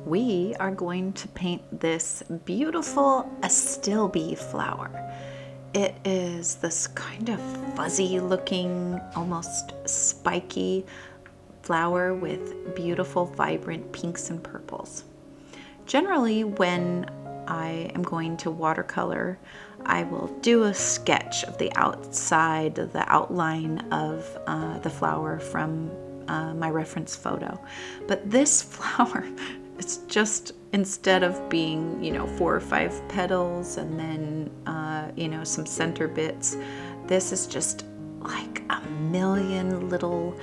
we are going to paint this beautiful Astilbe flower. It is this kind of fuzzy looking, almost spiky flower with beautiful, vibrant pinks and purples. Generally, when I am going to watercolor, I will do a sketch of the outside, the outline of the flower from my reference photo. But this flower, it's just, instead of being, 4 or 5 petals and then, some center bits, this is just like a million little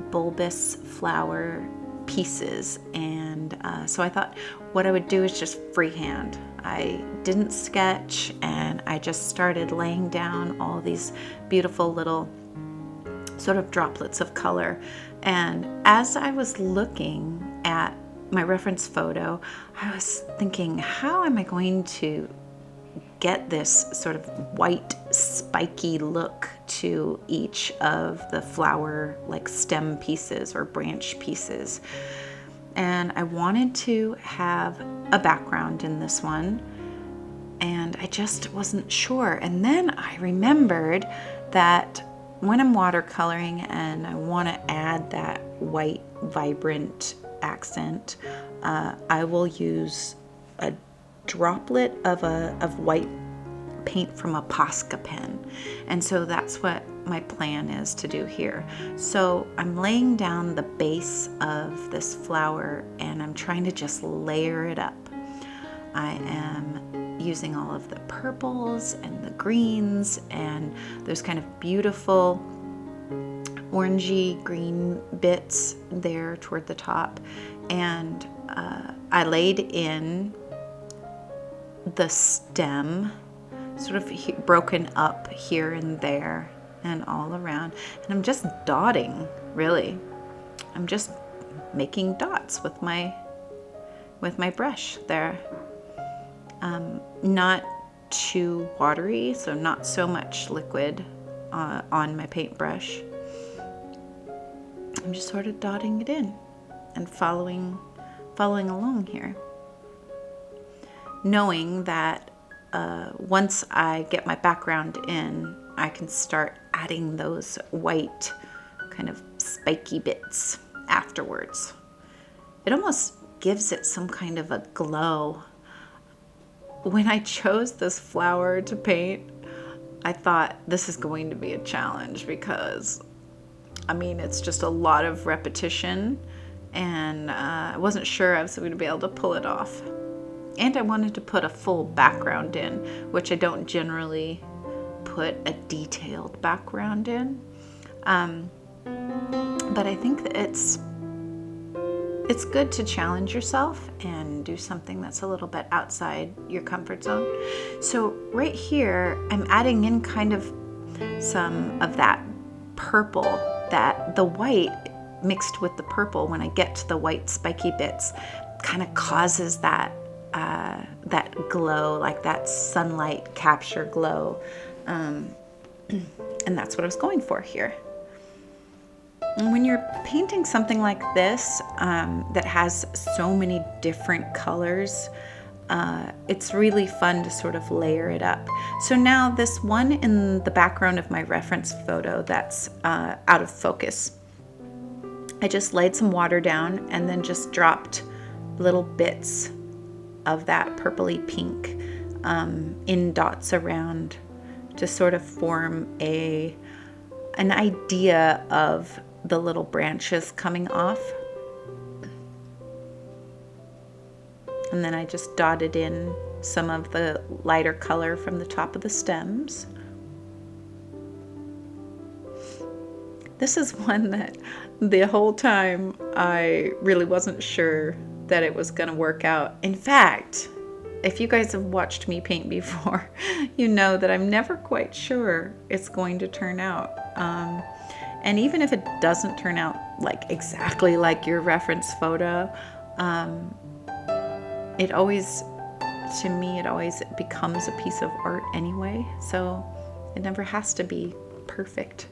bulbous flower pieces. And so I thought what I would do is just freehand. I didn't sketch, and I just started laying down all these beautiful little sort of droplets of color. And as I was looking at my reference photo, I was thinking, how am I going to get this sort of white spiky look to each of the flower like stem pieces or branch pieces? And I wanted to have a background in this one, and I just wasn't sure. And then I remembered that when I'm watercoloring and I want to add that white vibrant accent, I will use a droplet of white paint from a Posca pen. And so that's what my plan is to do here. So I'm laying down the base of this flower and I'm trying to just layer it up. I am using all of the purples and the greens and those kind of beautiful orangey green bits there toward the top. And I laid in the stem sort of broken up here and there and all around, and I'm just dotting, really. I'm just making dots with my brush there. Not too watery, so not so much liquid on my paintbrush. I'm just sort of dotting it in and following along here, knowing that once I get my background in, I can start adding those white kind of spiky bits afterwards. It almost gives it some kind of a glow. When I chose this flower to paint, I thought this is going to be a challenge because, it's just a lot of repetition, and I wasn't sure I was going to be able to pull it off. And I wanted to put a full background in, which I don't generally put a detailed background in. But I think that it's good to challenge yourself and do something that's a little bit outside your comfort zone. So right here, I'm adding in kind of some of that purple, that the white mixed with the purple, when I get to the white spiky bits, kind of causes that glow, like that sunlight capture glow. And that's what I was going for here. And when you're painting something like this, that has so many different colors, it's really fun to sort of layer it up. So now this one in the background of my reference photo that's out of focus, I just laid some water down and then just dropped little bits of that purpley pink in dots around to sort of form an idea of the little branches coming off. And then I just dotted in some of the lighter color from the top of the stems. This is one that the whole time I really wasn't sure that it was going to work out. In fact, if you guys have watched me paint before, you know that I'm never quite sure it's going to turn out. And even if it doesn't turn out like exactly like your reference photo, it always becomes a piece of art anyway. So it never has to be perfect.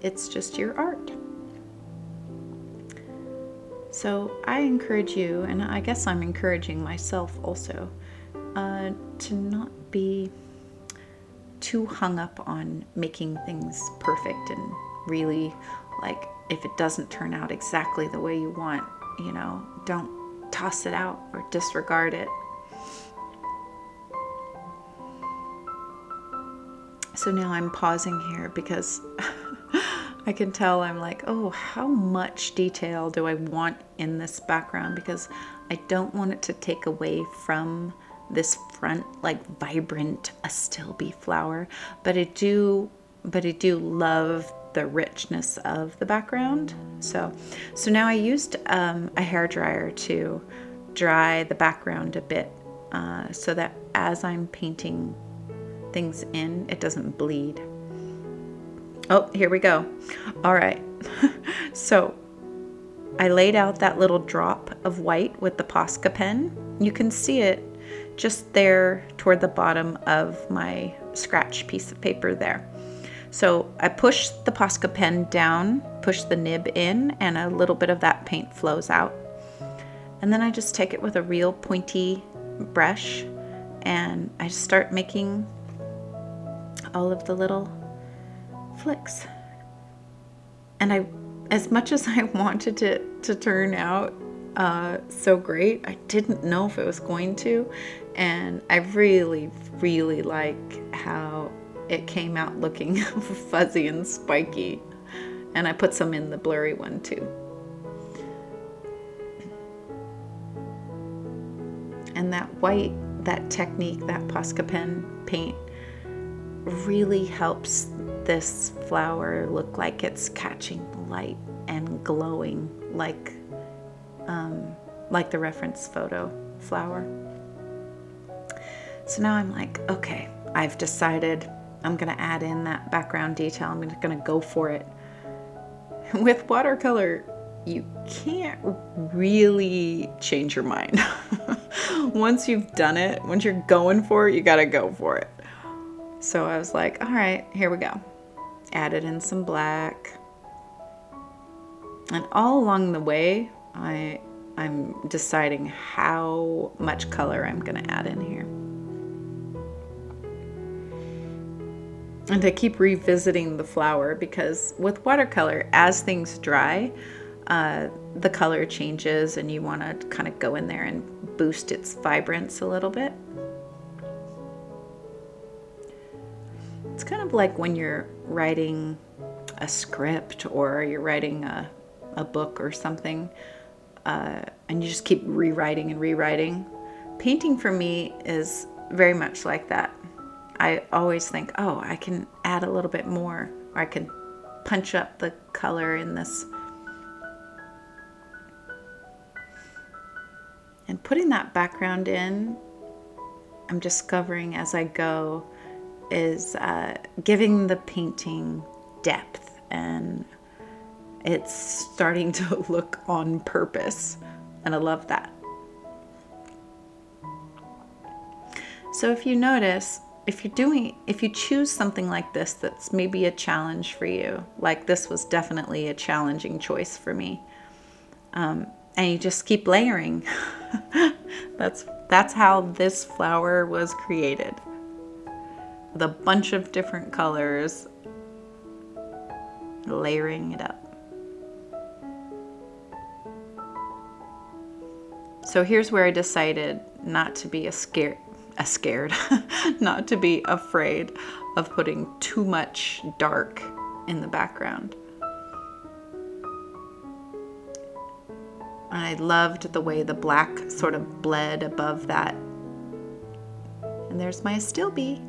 It's just your art. So I encourage you, and I guess I'm encouraging myself also, to not be too hung up on making things perfect and really, like, if it doesn't turn out exactly the way you want, don't toss it out or disregard it. So now I'm pausing here because I can tell I'm like, oh, how much detail do I want in this background? Because I don't want it to take away from this front, like, vibrant Astilbe flower, but I do love the richness of the background. So now I used a hairdryer to dry the background a bit, so that as I'm painting things in, it doesn't bleed. Oh, here we go. All right. So I laid out that little drop of white with the Posca pen. You can see it just there toward the bottom of my scratch piece of paper there. So I push the Posca pen down, push the nib in, and a little bit of that paint flows out. And then I just take it with a real pointy brush and I start making all of the little flicks. And as much as I wanted it to turn out so great, I didn't know if it was going to. And I really, really like how it came out looking fuzzy and spiky. And I put some in the blurry one too. And that white, that technique, that Posca pen paint really helps this flower look like it's catching light and glowing like the reference photo flower. So now I'm like, okay, I've decided I'm gonna add in that background detail. I'm gonna go for it. With watercolor, you can't really change your mind. Once you've done it, once you're going for it, you gotta go for it. So I was like, all right, here we go. Added in some black. And all along the way, I'm deciding how much color I'm gonna add in here. And I keep revisiting the flower because with watercolor, as things dry, the color changes and you wanna kind of go in there and boost its vibrance a little bit. It's kind of like when you're writing a script or you're writing a book or something, and you just keep rewriting and rewriting. Painting for me is very much like that. I always think, oh, I can add a little bit more, or I can punch up the color in this. And putting that background in, I'm discovering as I go, is giving the painting depth, and it's starting to look on purpose, and I love that. So if you notice, if you choose something like this that's maybe a challenge for you, like this was definitely a challenging choice for me, and you just keep layering. That's how this flower was created, with a bunch of different colors, layering it up. So here's where I decided not to be not to be afraid of putting too much dark in the background. And I loved the way the black sort of bled above that. And there's my Astilbe.